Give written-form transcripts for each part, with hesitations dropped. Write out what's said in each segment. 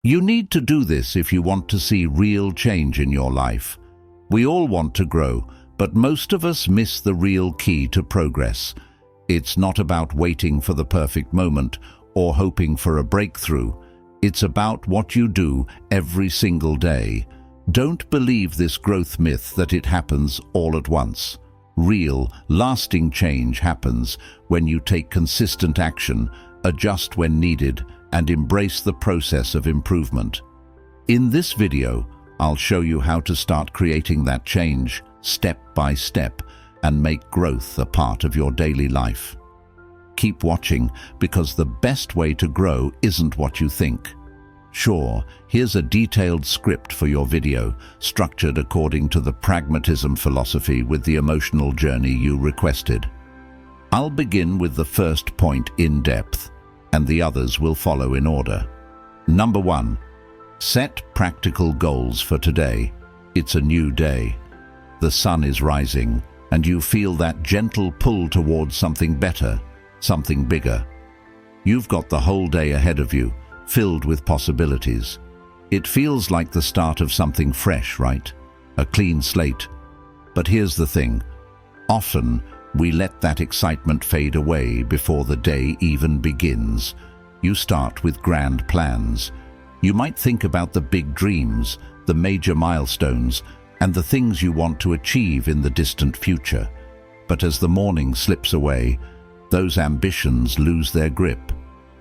You need to do this if you want to see real change in your life. We all want to grow, but most of us miss the real key to progress. It's not about waiting for the perfect moment or hoping for a breakthrough. It's about what you do every single day. Don't believe this growth myth that it happens all at once. Real, lasting change happens when you take consistent action, adjust when needed, and embrace the process of improvement. In this video, I'll show you how to start creating that change, step by step, and make growth a part of your daily life. Keep watching, because the best way to grow isn't what you think. Sure, here's a detailed script for your video, structured according to the Pragmatism philosophy with the emotional journey you requested. I'll begin with the first point in depth, and the others will follow in order. Number 1. Set practical goals for today. It's a new day. The sun is rising, and you feel that gentle pull towards something better, something bigger. You've got the whole day ahead of you, filled with possibilities. It feels like the start of something fresh, right? A clean slate. But here's the thing. Often, we let that excitement fade away before the day even begins. You start with grand plans. You might think about the big dreams, the major milestones, and the things you want to achieve in the distant future. But as the morning slips away, those ambitions lose their grip,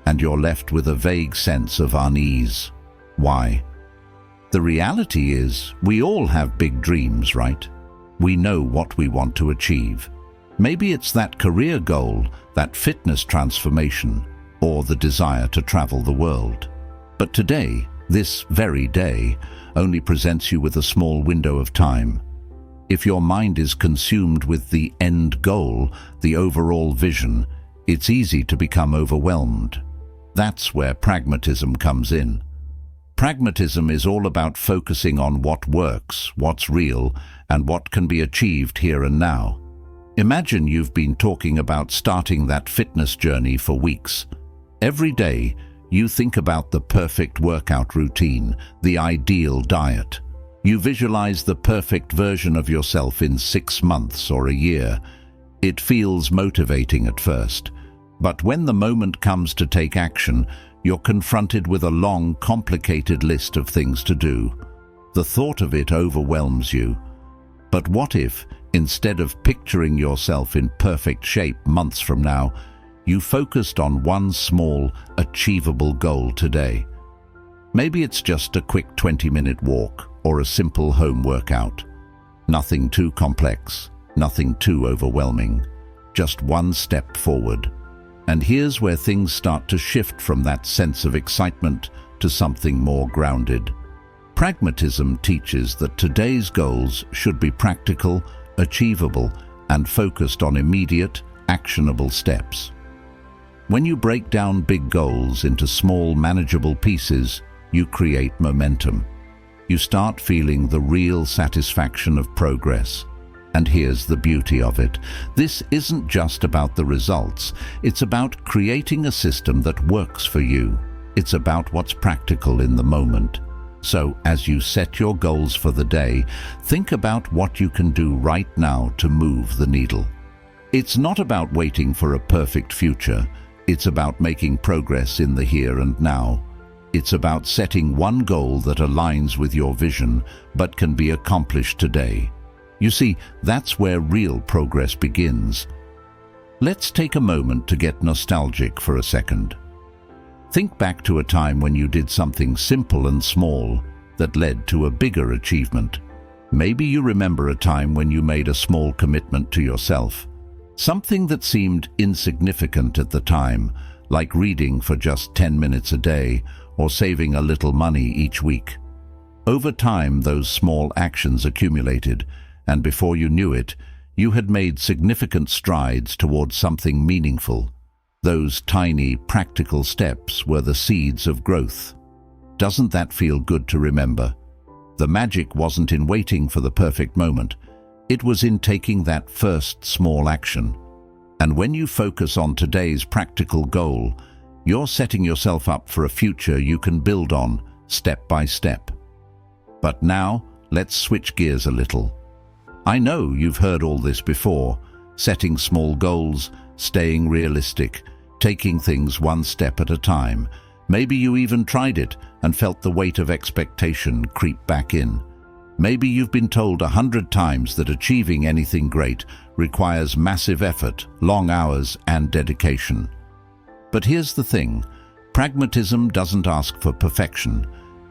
and you're left with a vague sense of unease. Why? The reality is, we all have big dreams, right? We know what we want to achieve. Maybe it's that career goal, that fitness transformation, or the desire to travel the world. But today, this very day, only presents you with a small window of time. If your mind is consumed with the end goal, the overall vision, it's easy to become overwhelmed. That's where pragmatism comes in. Pragmatism is all about focusing on what works, what's real, and what can be achieved here and now. Imagine you've been talking about starting that fitness journey for weeks. Every day, you think about the perfect workout routine, the ideal diet. You visualize the perfect version of yourself in 6 months or a year. It feels motivating at first. But when the moment comes to take action, you're confronted with a long, complicated list of things to do. The thought of it overwhelms you. But what if, instead of picturing yourself in perfect shape months from now, you focused on one small, achievable goal today? Maybe it's just a quick 20-minute walk or a simple home workout. Nothing too complex, nothing too overwhelming. Just one step forward. And here's where things start to shift from that sense of excitement to something more grounded. Pragmatism teaches that today's goals should be practical, achievable, and focused on immediate, actionable steps. When you break down big goals into small, manageable pieces, you create momentum. You start feeling the real satisfaction of progress. And here's the beauty of it. This isn't just about the results. It's about creating a system that works for you. It's about what's practical in the moment. So, as you set your goals for the day, think about what you can do right now to move the needle. It's not about waiting for a perfect future. It's about making progress in the here and now. It's about setting one goal that aligns with your vision, but can be accomplished today. You see, that's where real progress begins. Let's take a moment to get nostalgic for a second. Think back to a time when you did something simple and small that led to a bigger achievement. Maybe you remember a time when you made a small commitment to yourself, something that seemed insignificant at the time, like reading for just 10 minutes a day or saving a little money each week. Over time, those small actions accumulated, and before you knew it, you had made significant strides towards something meaningful. Those tiny, practical steps were the seeds of growth. Doesn't that feel good to remember? The magic wasn't in waiting for the perfect moment. It was in taking that first small action. And when you focus on today's practical goal, you're setting yourself up for a future you can build on, step by step. But now, let's switch gears a little. I know you've heard all this before: setting small goals, staying realistic, taking things one step at a time. Maybe you even tried it and felt the weight of expectation creep back in. Maybe you've been told 100 times that achieving anything great requires massive effort, long hours, and dedication. But here's the thing: pragmatism doesn't ask for perfection.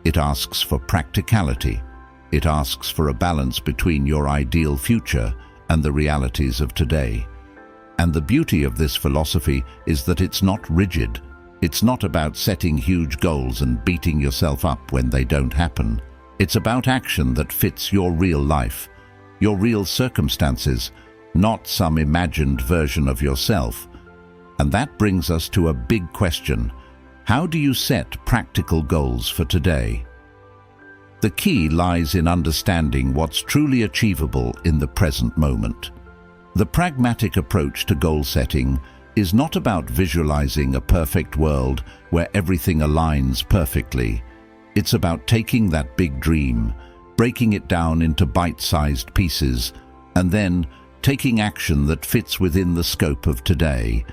It asks for practicality. It asks for a balance between your ideal future and the realities of today. And the beauty of this philosophy is that it's not rigid. It's not about setting huge goals and beating yourself up when they don't happen. It's about action that fits your real life, your real circumstances, not some imagined version of yourself. And that brings us to a big question: how do you set practical goals for today? The key lies in understanding what's truly achievable in the present moment. The pragmatic approach to goal setting is not about visualizing a perfect world where everything aligns perfectly. It's about taking that big dream, breaking it down into bite-sized pieces, and then taking action that fits within the scope of today.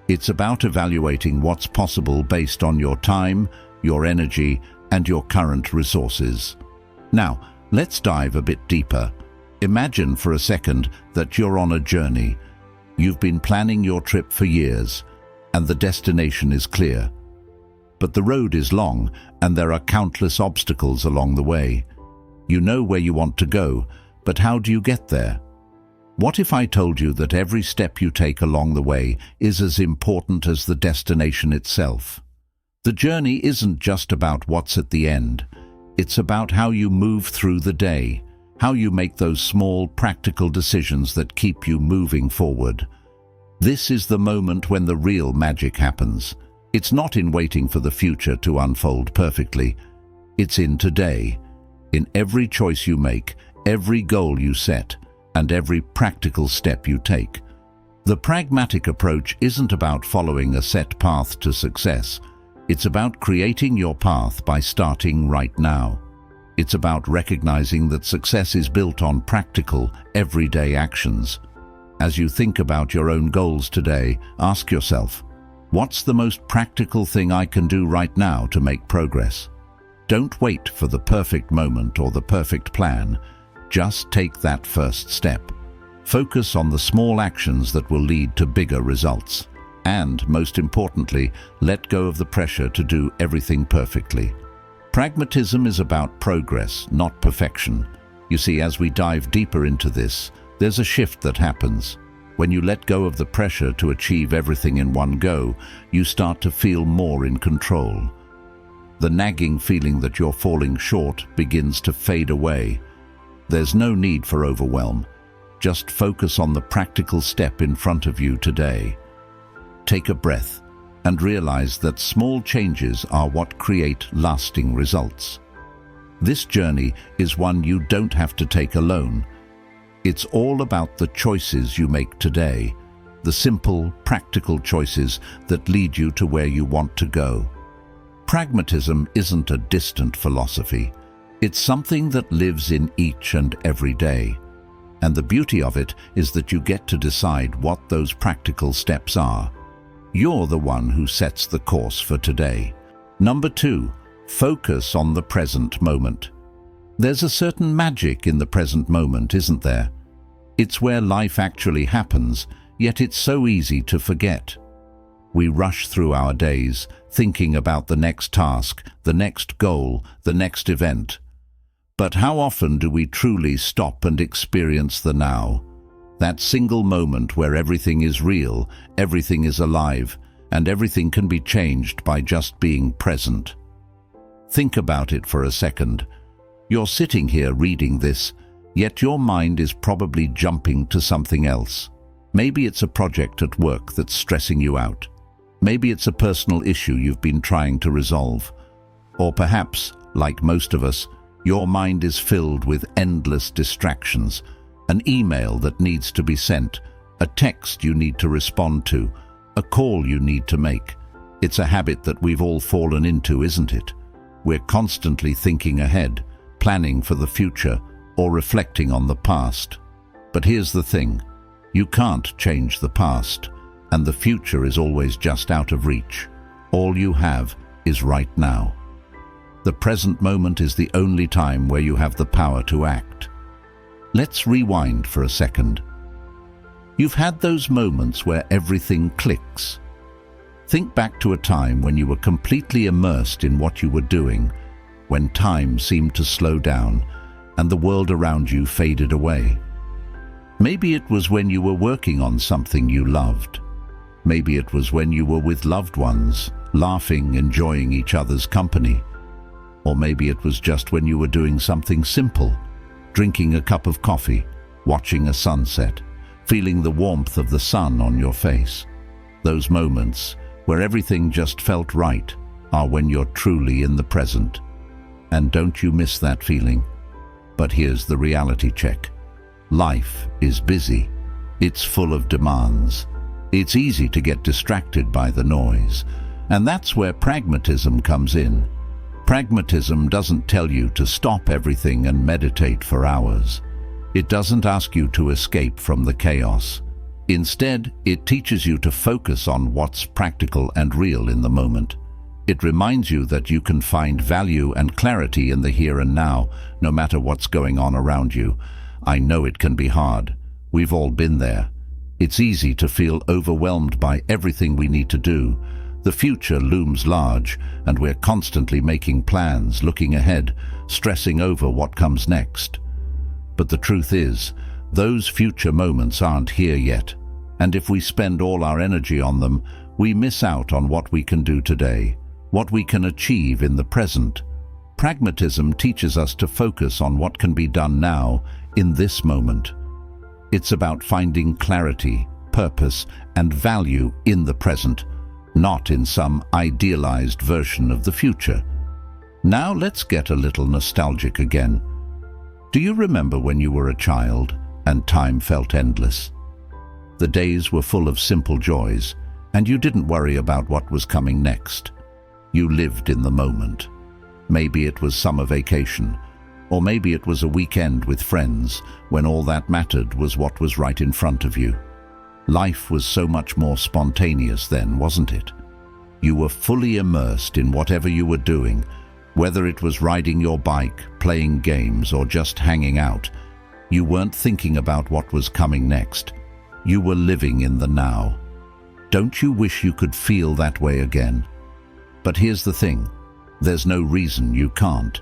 It's about evaluating what's possible based on your time, your energy, and your current resources. Now, let's dive a bit deeper. Imagine for a second that you're on a journey. You've been planning your trip for years, and the destination is clear. But the road is long, and there are countless obstacles along the way. You know where you want to go, but how do you get there? What if I told you that every step you take along the way is as important as the destination itself? The journey isn't just about what's at the end. It's about how you move through the day, how you make those small, practical decisions that keep you moving forward. This is the moment when the real magic happens. It's not in waiting for the future to unfold perfectly. It's in today, in every choice you make, every goal you set, and every practical step you take. The pragmatic approach isn't about following a set path to success. It's about creating your path by starting right now. It's about recognizing that success is built on practical, everyday actions. As you think about your own goals today, ask yourself, what's the most practical thing I can do right now to make progress? Don't wait for the perfect moment or the perfect plan. Just take that first step. Focus on the small actions that will lead to bigger results. And, most importantly, let go of the pressure to do everything perfectly. Pragmatism is about progress, not perfection. You see, as we dive deeper into this, there's a shift that happens. When you let go of the pressure to achieve everything in one go, you start to feel more in control. The nagging feeling that you're falling short begins to fade away. There's no need for overwhelm. Just focus on the practical step in front of you today. Take a breath and realize that small changes are what create lasting results. This journey is one you don't have to take alone. It's all about the choices you make today, the simple, practical choices that lead you to where you want to go. Pragmatism isn't a distant philosophy. It's something that lives in each and every day. And the beauty of it is that you get to decide what those practical steps are. You're the one who sets the course for today. Number 2, focus on the present moment. There's a certain magic in the present moment, isn't there? It's where life actually happens, yet it's so easy to forget. We rush through our days, thinking about the next task, the next goal, the next event. But how often do we truly stop and experience the now? That single moment where everything is real, everything is alive, and everything can be changed by just being present. Think about it for a second. You're sitting here reading this, yet your mind is probably jumping to something else. Maybe it's a project at work that's stressing you out. Maybe it's a personal issue you've been trying to resolve. Or perhaps, like most of us, your mind is filled with endless distractions. An email that needs to be sent, a text you need to respond to, a call you need to make. It's a habit that we've all fallen into, isn't it? We're constantly thinking ahead, planning for the future, or reflecting on the past. But here's the thing, you can't change the past, and the future is always just out of reach. All you have is right now. The present moment is the only time where you have the power to act. Let's rewind for a second. You've had those moments where everything clicks. Think back to a time when you were completely immersed in what you were doing, when time seemed to slow down and the world around you faded away. Maybe it was when you were working on something you loved. Maybe it was when you were with loved ones, laughing, enjoying each other's company. Or maybe it was just when you were doing something simple, drinking a cup of coffee, watching a sunset, feeling the warmth of the sun on your face. Those moments where everything just felt right are when you're truly in the present. And don't you miss that feeling? But here's the reality check. Life is busy. It's full of demands. It's easy to get distracted by the noise. And that's where pragmatism comes in. Pragmatism doesn't tell you to stop everything and meditate for hours. It doesn't ask you to escape from the chaos. Instead, it teaches you to focus on what's practical and real in the moment. It reminds you that you can find value and clarity in the here and now, no matter what's going on around you. I know it can be hard. We've all been there. It's easy to feel overwhelmed by everything we need to do. The future looms large, and we're constantly making plans, looking ahead, stressing over what comes next. But the truth is, those future moments aren't here yet, and if we spend all our energy on them, we miss out on what we can do today, what we can achieve in the present. Pragmatism teaches us to focus on what can be done now, in this moment. It's about finding clarity, purpose, and value in the present, not in some idealized version of the future. Now let's get a little nostalgic again. Do you remember when you were a child and time felt endless? The days were full of simple joys, and you didn't worry about what was coming next. You lived in the moment. Maybe it was summer vacation, or maybe it was a weekend with friends when all that mattered was what was right in front of you. Life was so much more spontaneous then, wasn't it? You were fully immersed in whatever you were doing, whether it was riding your bike, playing games, or just hanging out. You weren't thinking about what was coming next. You were living in the now. Don't you wish you could feel that way again? But here's the thing, there's no reason you can't.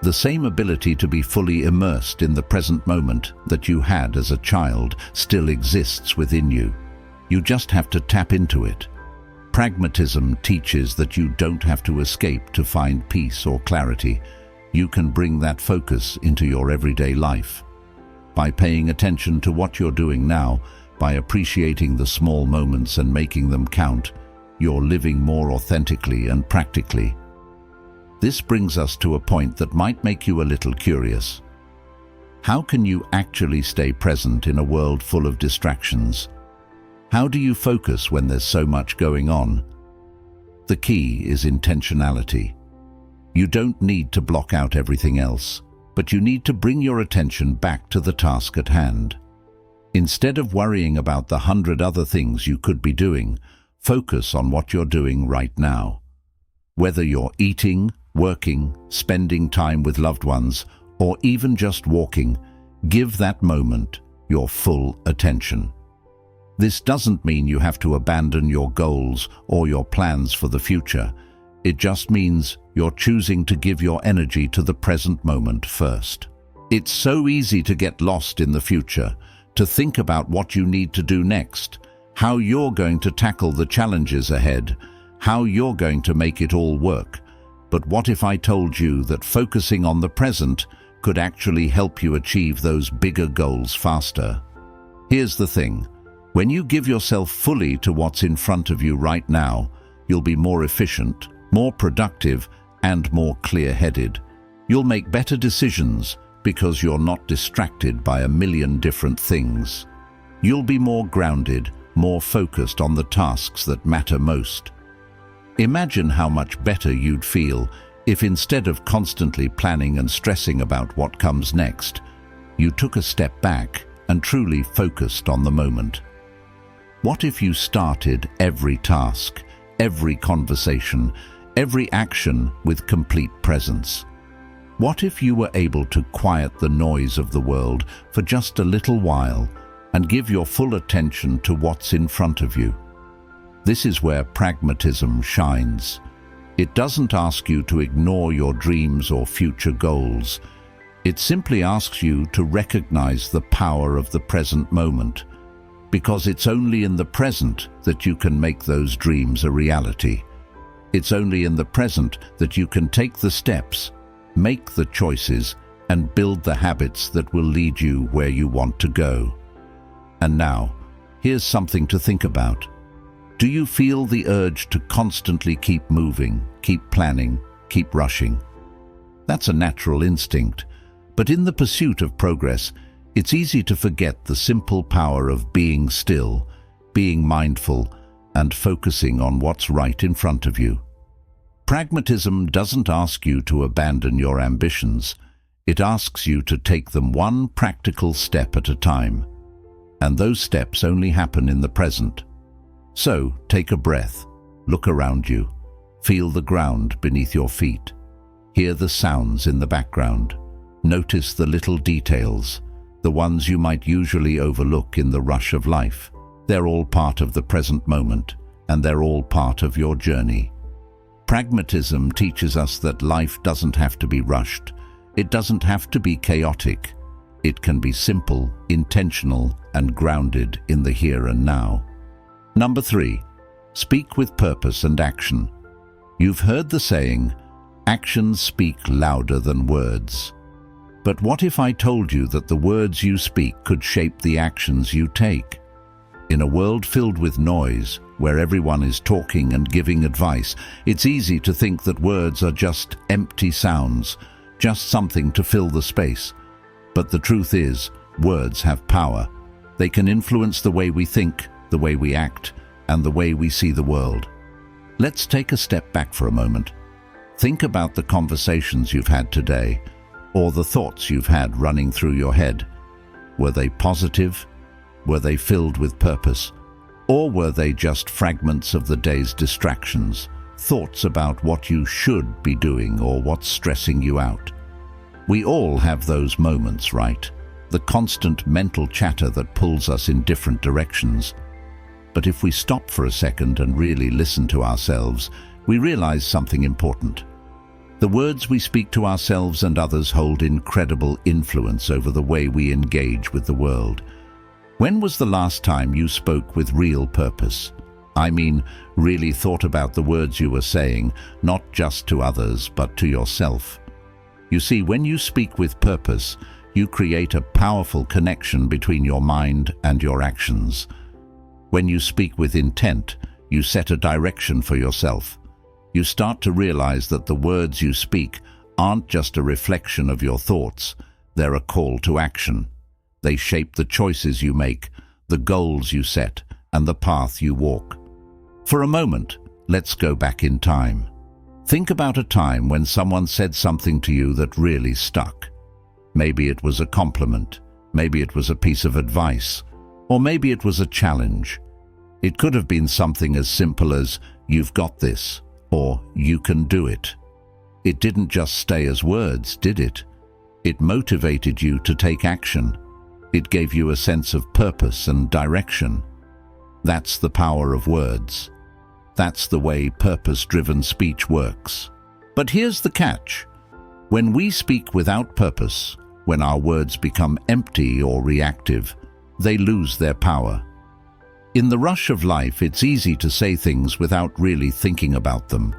The same ability to be fully immersed in the present moment that you had as a child still exists within you. You just have to tap into it. Pragmatism teaches that you don't have to escape to find peace or clarity. You can bring that focus into your everyday life. By paying attention to what you're doing now, by appreciating the small moments and making them count, you're living more authentically and practically. This brings us to a point that might make you a little curious. How can you actually stay present in a world full of distractions? How do you focus when there's so much going on? The key is intentionality. You don't need to block out everything else, but you need to bring your attention back to the task at hand. Instead of worrying about the 100 other things you could be doing, focus on what you're doing right now. Whether you're eating, working, spending time with loved ones, or even just walking, give that moment your full attention. This doesn't mean you have to abandon your goals or your plans for the future. It just means you're choosing to give your energy to the present moment first. It's so easy to get lost in the future, to think about what you need to do next, how you're going to tackle the challenges ahead, how you're going to make it all work. But what if I told you that focusing on the present could actually help you achieve those bigger goals faster? Here's the thing. When you give yourself fully to what's in front of you right now, you'll be more efficient, more productive, and more clear-headed. You'll make better decisions because you're not distracted by a million different things. You'll be more grounded, more focused on the tasks that matter most. Imagine how much better you'd feel If instead of constantly planning and stressing about what comes next, you took a step back and truly focused on the moment? What if you started every task, every conversation, every action with complete presence? What if you were able to quiet the noise of the world for just a little while and give your full attention to what's in front of you? This is where pragmatism shines. It doesn't ask you to ignore your dreams or future goals. It simply asks you to recognize the power of the present moment, because it's only in the present that you can make those dreams a reality. It's only in the present that you can take the steps, make the choices, and build the habits that will lead you where you want to go. And now, here's something to think about. Do you feel the urge to constantly keep moving, keep planning, keep rushing? That's a natural instinct, but in the pursuit of progress, it's easy to forget the simple power of being still, being mindful, and focusing on what's right in front of you. Pragmatism doesn't ask you to abandon your ambitions. It asks you to take them one practical step at a time. And those steps only happen in the present. So, take a breath, look around you, feel the ground beneath your feet, hear the sounds in the background, notice the little details, the ones you might usually overlook in the rush of life. They're all part of the present moment, and they're all part of your journey. Pragmatism teaches us that life doesn't have to be rushed. It doesn't have to be chaotic. It can be simple, intentional, and grounded in the here and now. Number 3, speak with purpose and action. You've heard the saying, actions speak louder than words. But what if I told you that the words you speak could shape the actions you take? In a world filled with noise, where everyone is talking and giving advice, it's easy to think that words are just empty sounds, just something to fill the space. But the truth is, words have power. They can influence the way we think, the way we act, and the way we see the world. Let's take a step back for a moment. Think about the conversations you've had today, or the thoughts you've had running through your head. Were they positive? Were they filled with purpose? Or were they just fragments of the day's distractions, thoughts about what you should be doing or what's stressing you out? We all have those moments, right? The constant mental chatter that pulls us in different directions. But if we stop for a second and really listen to ourselves, we realize something important. The words we speak to ourselves and others hold incredible influence over the way we engage with the world. When was the last time you spoke with real purpose? I mean, really thought about the words you were saying, not just to others, but to yourself. You see, when you speak with purpose, you create a powerful connection between your mind and your actions. When you speak with intent, you set a direction for yourself. You start to realize that the words you speak aren't just a reflection of your thoughts, they're a call to action. They shape the choices you make, the goals you set, and the path you walk. For a moment, let's go back in time. Think about a time when someone said something to you that really stuck. Maybe it was a compliment, maybe it was a piece of advice, or maybe it was a challenge. It could have been something as simple as, "You've got this," or "You can do it." It didn't just stay as words, did it? It motivated you to take action. It gave you a sense of purpose and direction. That's the power of words. That's the way purpose-driven speech works. But here's the catch. When we speak without purpose, when our words become empty or reactive, they lose their power. In the rush of life, it's easy to say things without really thinking about them.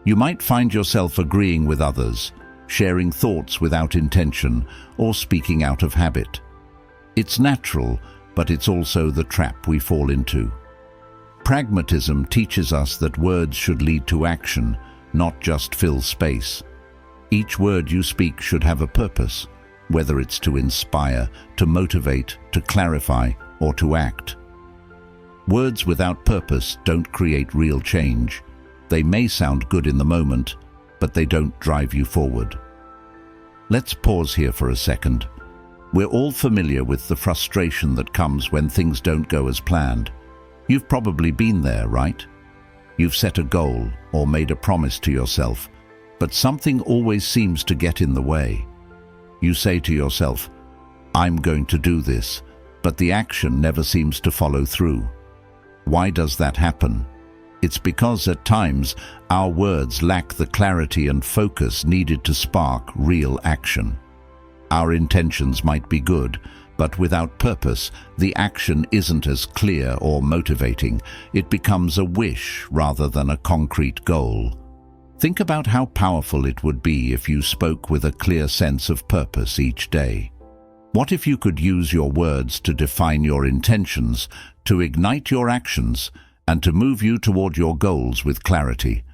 You might find yourself agreeing with others, sharing thoughts without intention, or speaking out of habit. It's natural, but it's also the trap we fall into. Pragmatism teaches us that words should lead to action, not just fill space. Each word you speak should have a purpose, whether it's to inspire, to motivate, to clarify, or to act. Words without purpose don't create real change. They may sound good in the moment, but they don't drive you forward. Let's pause here for a second. We're all familiar with the frustration that comes when things don't go as planned. You've probably been there, right? You've set a goal or made a promise to yourself, but something always seems to get in the way. You say to yourself, "I'm going to do this," but the action never seems to follow through. Why does that happen? It's because at times our words lack the clarity and focus needed to spark real action. Our intentions might be good, but without purpose, the action isn't as clear or motivating. It becomes a wish rather than a concrete goal. Think about how powerful it would be if you spoke with a clear sense of purpose each day. What if you could use your words to define your intentions, to ignite your actions, and to move you toward your goals with clarity?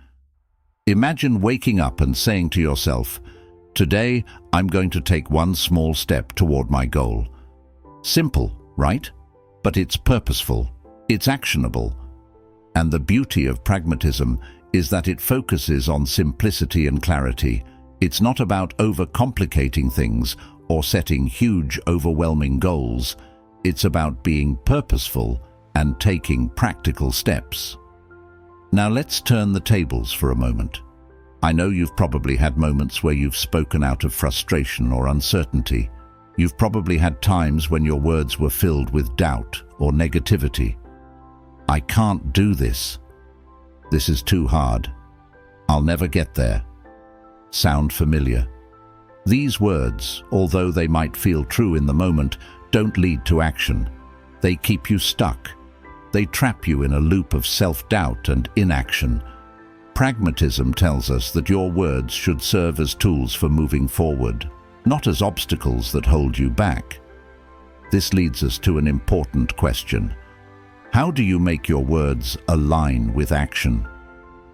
Imagine waking up and saying to yourself, "Today, I'm going to take one small step toward my goal." Simple, right? But it's purposeful, it's actionable. And the beauty of pragmatism is that it focuses on simplicity and clarity. It's not about overcomplicating things or setting huge, overwhelming goals. It's about being purposeful and taking practical steps. Now let's turn the tables for a moment. I know you've probably had moments where you've spoken out of frustration or uncertainty. You've probably had times when your words were filled with doubt or negativity. "I can't do this. This is too hard. I'll never get there." Sound familiar? These words, although they might feel true in the moment, don't lead to action. They keep you stuck. They trap you in a loop of self-doubt and inaction. Pragmatism tells us that your words should serve as tools for moving forward, not as obstacles that hold you back. This leads us to an important question. How do you make your words align with action?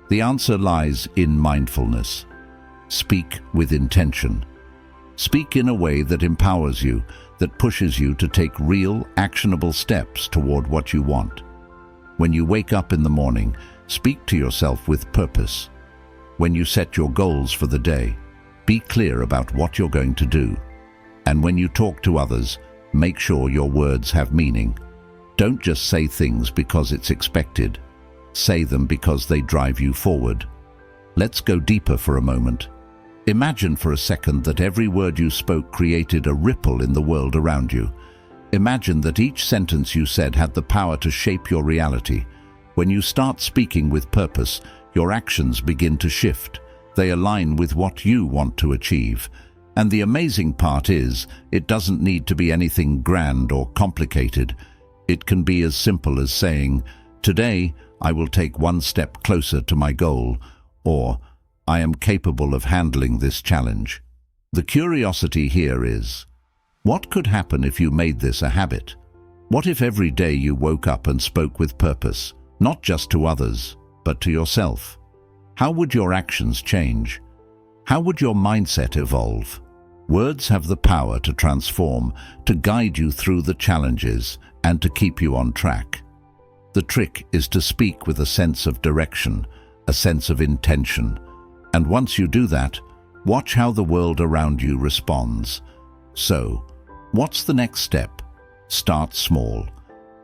The answer lies in mindfulness. Speak with intention. Speak in a way that empowers you, that pushes you to take real, actionable steps toward what you want. When you wake up in the morning, speak to yourself with purpose. When you set your goals for the day, be clear about what you're going to do. And when you talk to others, make sure your words have meaning. Don't just say things because it's expected. Say them because they drive you forward. Let's go deeper for a moment. Imagine for a second that every word you spoke created a ripple in the world around you. Imagine that each sentence you said had the power to shape your reality. When you start speaking with purpose, your actions begin to shift. They align with what you want to achieve. And the amazing part is, it doesn't need to be anything grand or complicated. It can be as simple as saying, "Today, I will take one step closer to my goal," or "I am capable of handling this challenge." The curiosity here is, what could happen if you made this a habit? What if every day you woke up and spoke with purpose, not just to others, but to yourself? How would your actions change? How would your mindset evolve? Words have the power to transform, to guide you through the challenges, and to keep you on track. The trick is to speak with a sense of direction, a sense of intention. And once you do that, watch how the world around you responds. So, what's the next step? Start small.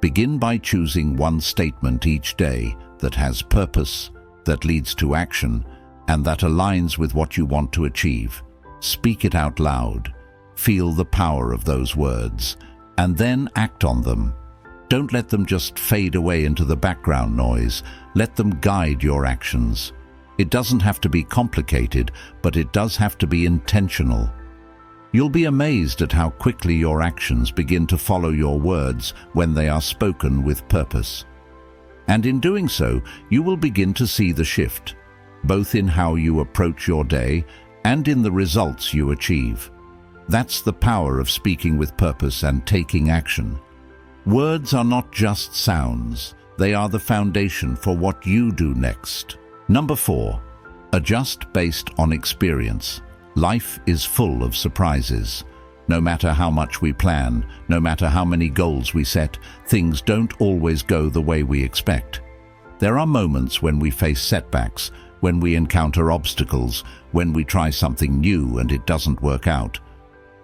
Begin by choosing one statement each day that has purpose, that leads to action, and that aligns with what you want to achieve. Speak it out loud. Feel the power of those words, and then act on them. Don't let them just fade away into the background noise. Let them guide your actions. It doesn't have to be complicated, but it does have to be intentional. You'll be amazed at how quickly your actions begin to follow your words when they are spoken with purpose. And in doing so, you will begin to see the shift, both in how you approach your day and in the results you achieve. That's the power of speaking with purpose and taking action. Words are not just sounds, they are the foundation for what you do next. Number 4, adjust based on experience. Life is full of surprises. No matter how much we plan, no matter how many goals we set, things don't always go the way we expect. There are moments when we face setbacks, when we encounter obstacles, when we try something new and it doesn't work out.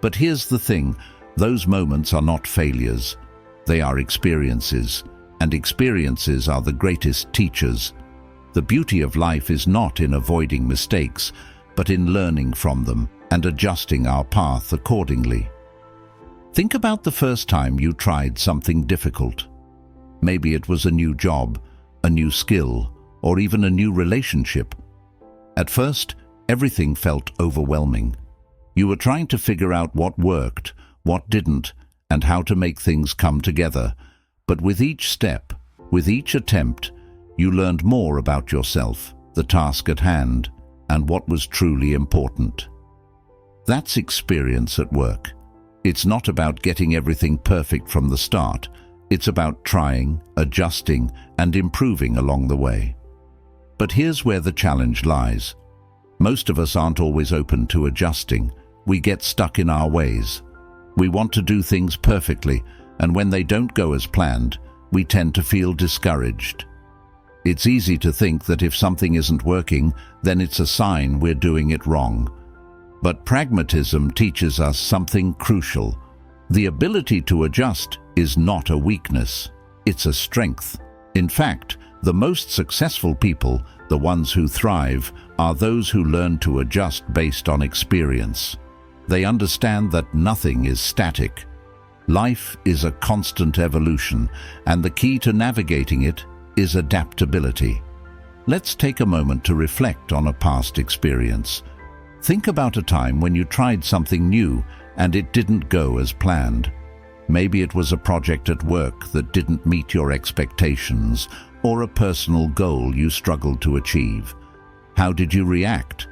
But here's the thing, those moments are not failures. They are experiences, and experiences are the greatest teachers. The beauty of life is not in avoiding mistakes, but in learning from them and adjusting our path accordingly. Think about the first time you tried something difficult. Maybe it was a new job, a new skill, or even a new relationship. At first, everything felt overwhelming. You were trying to figure out what worked, what didn't, and how to make things come together. But with each step, with each attempt, you learned more about yourself, the task at hand, and what was truly important. That's experience at work. It's not about getting everything perfect from the start. It's about trying, adjusting, and improving along the way. But here's where the challenge lies. Most of us aren't always open to adjusting. We get stuck in our ways. We want to do things perfectly, and when they don't go as planned, we tend to feel discouraged. It's easy to think that if something isn't working, then it's a sign we're doing it wrong. But pragmatism teaches us something crucial. The ability to adjust is not a weakness, it's a strength. In fact, the most successful people, the ones who thrive, are those who learn to adjust based on experience. They understand that nothing is static. Life is a constant evolution, and the key to navigating it is adaptability. Let's take a moment to reflect on a past experience. Think about a time when you tried something new and it didn't go as planned. Maybe it was a project at work that didn't meet your expectations, or a personal goal you struggled to achieve. How did you react?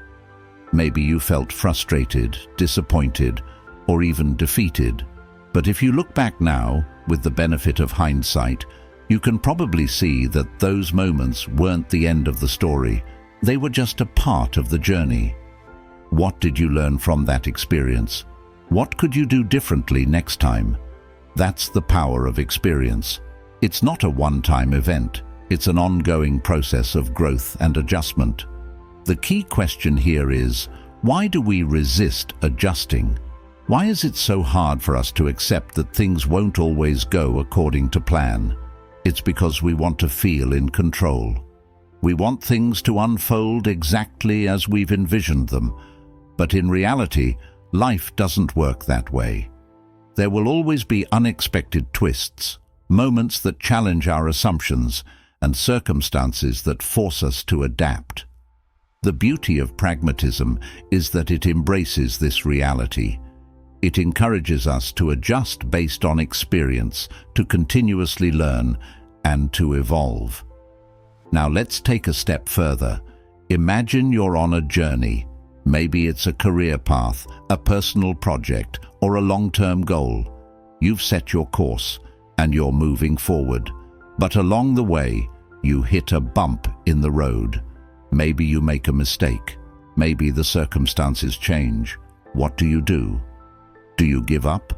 Maybe you felt frustrated, disappointed, or even defeated. But if you look back now, with the benefit of hindsight, you can probably see that those moments weren't the end of the story. They were just a part of the journey. What did you learn from that experience? What could you do differently next time? That's the power of experience. It's not a one-time event. It's an ongoing process of growth and adjustment. The key question here is, why do we resist adjusting? Why is it so hard for us to accept that things won't always go according to plan? It's because we want to feel in control. We want things to unfold exactly as we've envisioned them. But in reality, life doesn't work that way. There will always be unexpected twists, moments that challenge our assumptions, and circumstances that force us to adapt. The beauty of pragmatism is that it embraces this reality. It encourages us to adjust based on experience, to continuously learn, and to evolve. Now let's take a step further. Imagine you're on a journey. Maybe it's a career path, a personal project, or a long-term goal. You've set your course, and you're moving forward. But along the way, you hit a bump in the road. Maybe you make a mistake. Maybe the circumstances change. What do? Do you give up?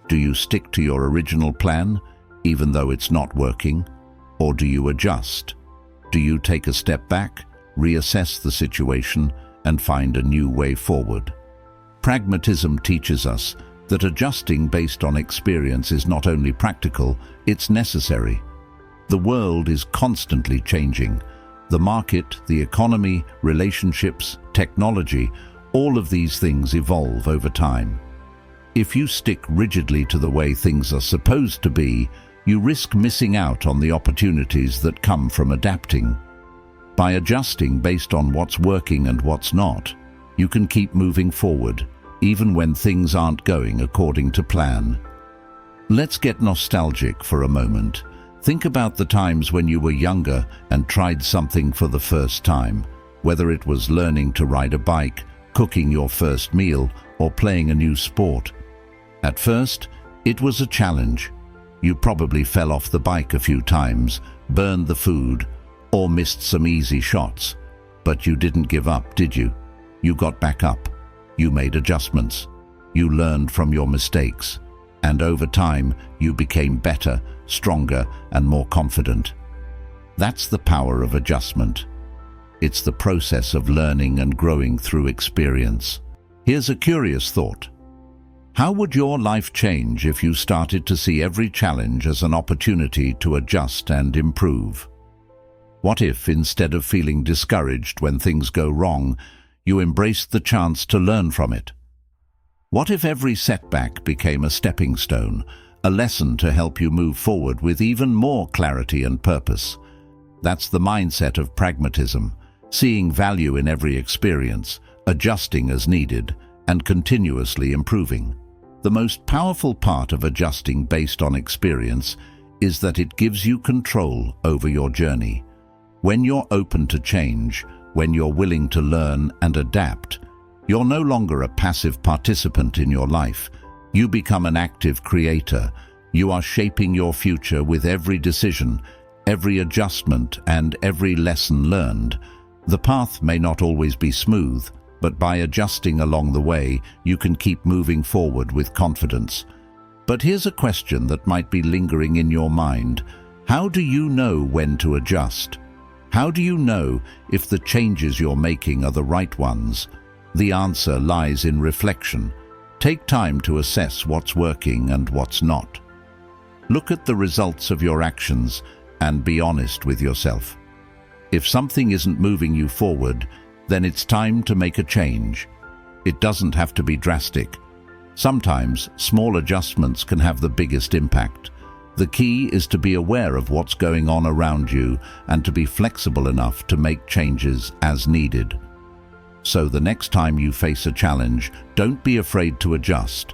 Do you stick to your original plan, even though it's not working? Or do you adjust? Do you take a step back, reassess the situation, and find a new way forward? Pragmatism teaches us that adjusting based on experience is not only practical, it's necessary. The world is constantly changing. The market, the economy, relationships, technology, all of these things evolve over time. If you stick rigidly to the way things are supposed to be, you risk missing out on the opportunities that come from adapting. By adjusting based on what's working and what's not, you can keep moving forward, even when things aren't going according to plan. Let's get nostalgic for a moment. Think about the times when you were younger and tried something for the first time, whether it was learning to ride a bike, cooking your first meal, or playing a new sport. At first, it was a challenge. You probably fell off the bike a few times, burned the food, or missed some easy shots. But you didn't give up, did you? You got back up. You made adjustments. You learned from your mistakes. And over time, you became better, stronger, and more confident. That's the power of adjustment. It's the process of learning and growing through experience. Here's a curious thought. How would your life change if you started to see every challenge as an opportunity to adjust and improve? What if, instead of feeling discouraged when things go wrong, you embraced the chance to learn from it? What if every setback became a stepping stone, a lesson to help you move forward with even more clarity and purpose? That's the mindset of pragmatism, seeing value in every experience, adjusting as needed, and continuously improving. The most powerful part of adjusting based on experience is that it gives you control over your journey. When you're open to change, when you're willing to learn and adapt, you're no longer a passive participant in your life. You become an active creator. You are shaping your future with every decision, every adjustment, and every lesson learned. The path may not always be smooth, but by adjusting along the way, you can keep moving forward with confidence. But here's a question that might be lingering in your mind. How do you know when to adjust? How do you know if the changes you're making are the right ones? The answer lies in reflection. Take time to assess what's working and what's not. Look at the results of your actions and be honest with yourself. If something isn't moving you forward, then it's time to make a change. It doesn't have to be drastic. Sometimes small adjustments can have the biggest impact. The key is to be aware of what's going on around you and to be flexible enough to make changes as needed. So the next time you face a challenge, don't be afraid to adjust.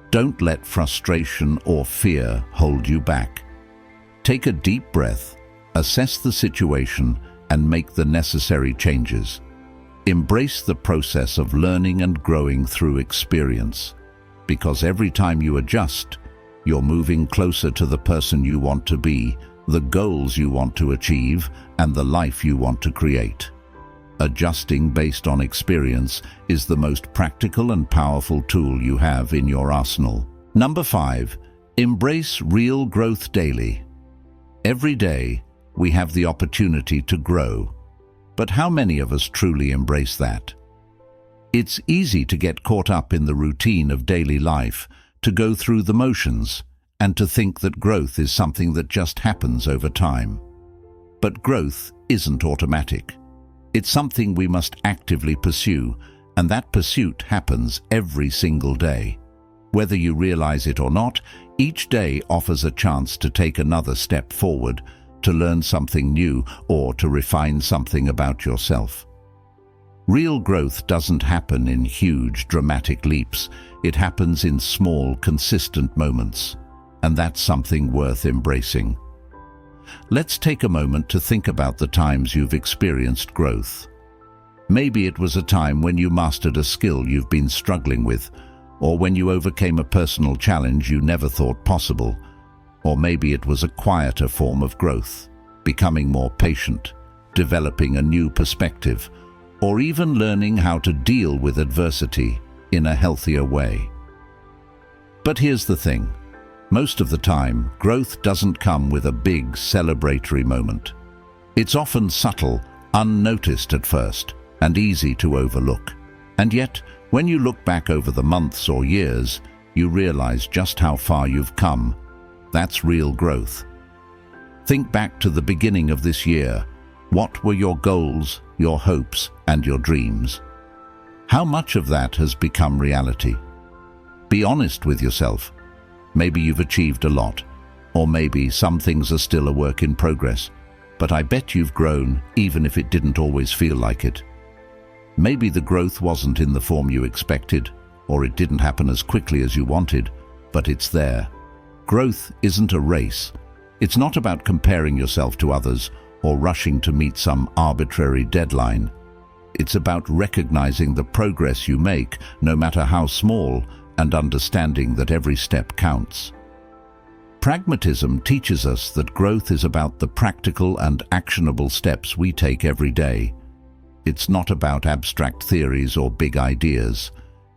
Don't let frustration or fear hold you back. Take a deep breath, assess the situation, and make the necessary changes. Embrace the process of learning and growing through experience, because every time you adjust, you're moving closer to the person you want to be, the goals you want to achieve, and the life you want to create. Adjusting based on experience is the most practical and powerful tool you have in your arsenal. Number 5, embrace real growth daily. Every day, we have the opportunity to grow. But how many of us truly embrace that? It's easy to get caught up in the routine of daily life, to go through the motions, and to think that growth is something that just happens over time. But growth isn't automatic. It's something we must actively pursue, and that pursuit happens every single day. Whether you realize it or not, each day offers a chance to take another step forward, to learn something new, or to refine something about yourself. Real growth doesn't happen in huge, dramatic leaps. It happens in small, consistent moments, and that's something worth embracing. Let's take a moment to think about the times you've experienced growth. Maybe it was a time when you mastered a skill you've been struggling with, or when you overcame a personal challenge you never thought possible. Or maybe it was a quieter form of growth, becoming more patient, developing a new perspective, or even learning how to deal with adversity in a healthier way. But here's the thing. Most of the time, growth doesn't come with a big celebratory moment. It's often subtle, unnoticed at first, and easy to overlook. And yet, when you look back over the months or years, you realize just how far you've come. That's real growth. Think back to the beginning of this year. What were your goals, your hopes, and your dreams? How much of that has become reality? Be honest with yourself. Maybe you've achieved a lot, or maybe some things are still a work in progress, but I bet you've grown even if it didn't always feel like it. Maybe the growth wasn't in the form you expected, or it didn't happen as quickly as you wanted, but it's there. Growth isn't a race. It's not about comparing yourself to others or rushing to meet some arbitrary deadline. It's about recognizing the progress you make, no matter how small, and understanding that every step counts. Pragmatism teaches us that growth is about the practical and actionable steps we take every day. It's not about abstract theories or big ideas.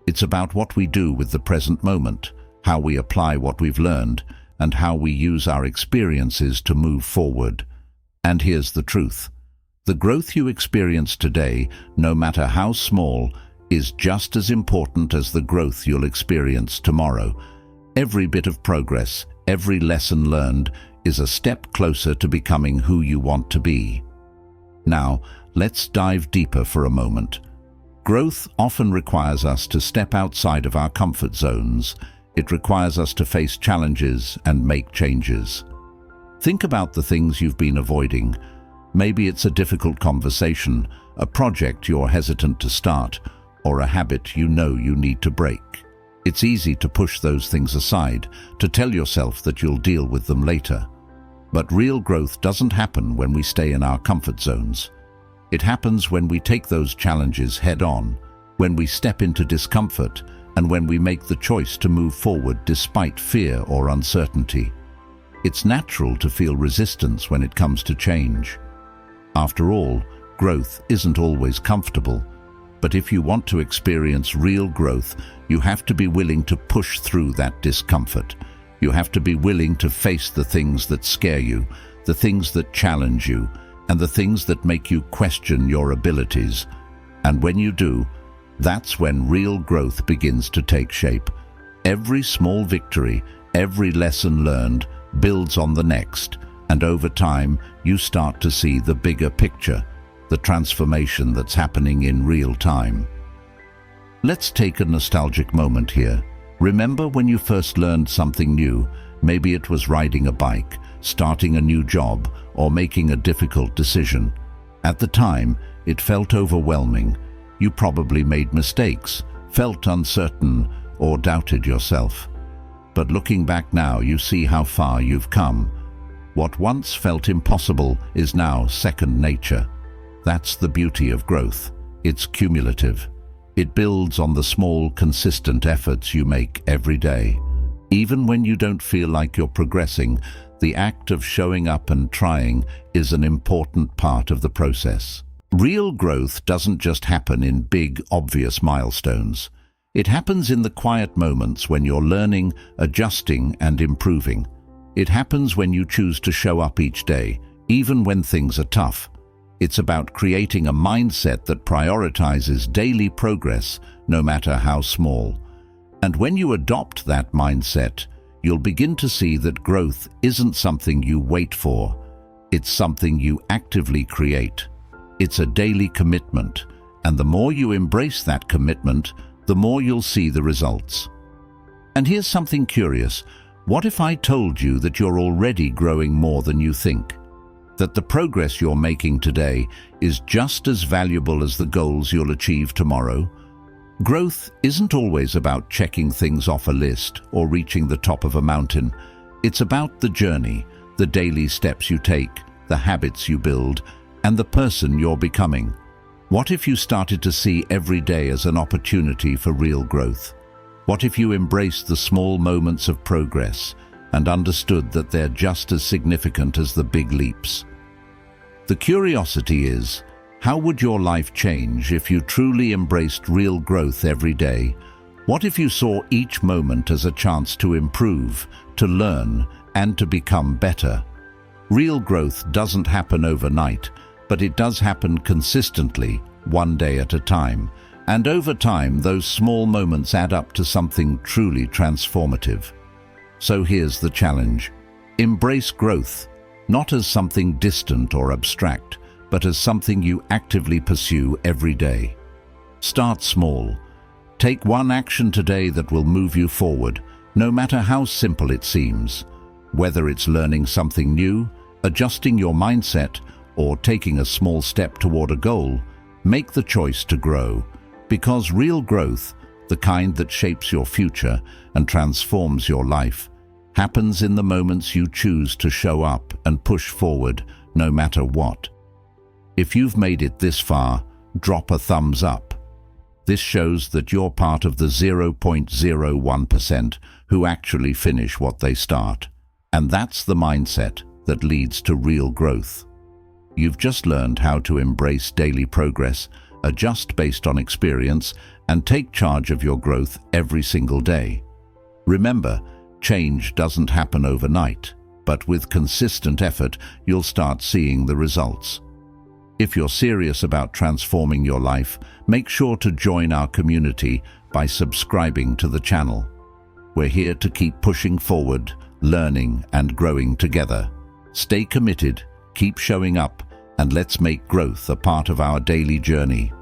It's about what we do with the present moment, how we apply what we've learned, and how we use our experiences to move forward. And here's the truth. The growth you experience today, no matter how small, is just as important as the growth you'll experience tomorrow. Every bit of progress, every lesson learned, is a step closer to becoming who you want to be. Now, let's dive deeper for a moment. Growth often requires us to step outside of our comfort zones. It requires us to face challenges and make changes. Think about the things you've been avoiding. Maybe it's a difficult conversation, a project you're hesitant to start, or a habit you know you need to break. It's easy to push those things aside, to tell yourself that you'll deal with them later. But real growth doesn't happen when we stay in our comfort zones. It happens when we take those challenges head-on, when we step into discomfort, and when we make the choice to move forward despite fear or uncertainty. It's natural to feel resistance when it comes to change. After all, growth isn't always comfortable. But if you want to experience real growth, you have to be willing to push through that discomfort. You have to be willing to face the things that scare you, the things that challenge you, and the things that make you question your abilities. And when you do, that's when real growth begins to take shape. Every small victory, every lesson learned, builds on the next, and over time, you start to see the bigger picture, the transformation that's happening in real time. Let's take a nostalgic moment here. Remember when you first learned something new? Maybe it was riding a bike, starting a new job, or making a difficult decision. At the time, it felt overwhelming. You probably made mistakes, felt uncertain, or doubted yourself. But looking back now, you see how far you've come. What once felt impossible is now second nature. That's the beauty of growth. It's cumulative. It builds on the small, consistent efforts you make every day. Even when you don't feel like you're progressing, the act of showing up and trying is an important part of the process. Real growth doesn't just happen in big, obvious milestones. It happens in the quiet moments when you're learning, adjusting, and improving. It happens when you choose to show up each day, even when things are tough. It's about creating a mindset that prioritizes daily progress, no matter how small. And when you adopt that mindset, you'll begin to see that growth isn't something you wait for. It's something you actively create. It's a daily commitment, and the more you embrace that commitment, the more you'll see the results. And here's something curious. What if I told you that you're already growing more than you think? That the progress you're making today is just as valuable as the goals you'll achieve tomorrow? Growth isn't always about checking things off a list or reaching the top of a mountain. It's about the journey, the daily steps you take, the habits you build, and the person you're becoming. What if you started to see every day as an opportunity for real growth? What if you embraced the small moments of progress and understood that they're just as significant as the big leaps? The curiosity is, how would your life change if you truly embraced real growth every day? What if you saw each moment as a chance to improve, to learn, and to become better? Real growth doesn't happen overnight, but it does happen consistently, one day at a time. And over time, those small moments add up to something truly transformative. So here's the challenge. Embrace growth, not as something distant or abstract, but as something you actively pursue every day. Start small. Take one action today that will move you forward, no matter how simple it seems. Whether it's learning something new, adjusting your mindset, or taking a small step toward a goal, make the choice to grow. Because real growth, the kind that shapes your future and transforms your life, happens in the moments you choose to show up and push forward, no matter what. If you've made it this far, drop a thumbs up. This shows that you're part of the 0.01% who actually finish what they start. And that's the mindset that leads to real growth. You've just learned how to embrace daily progress, adjust based on experience, and take charge of your growth every single day. Remember, change doesn't happen overnight, but with consistent effort, you'll start seeing the results. If you're serious about transforming your life, make sure to join our community by subscribing to the channel. We're here to keep pushing forward, learning and growing together. Stay committed, keep showing up, and let's make growth a part of our daily journey.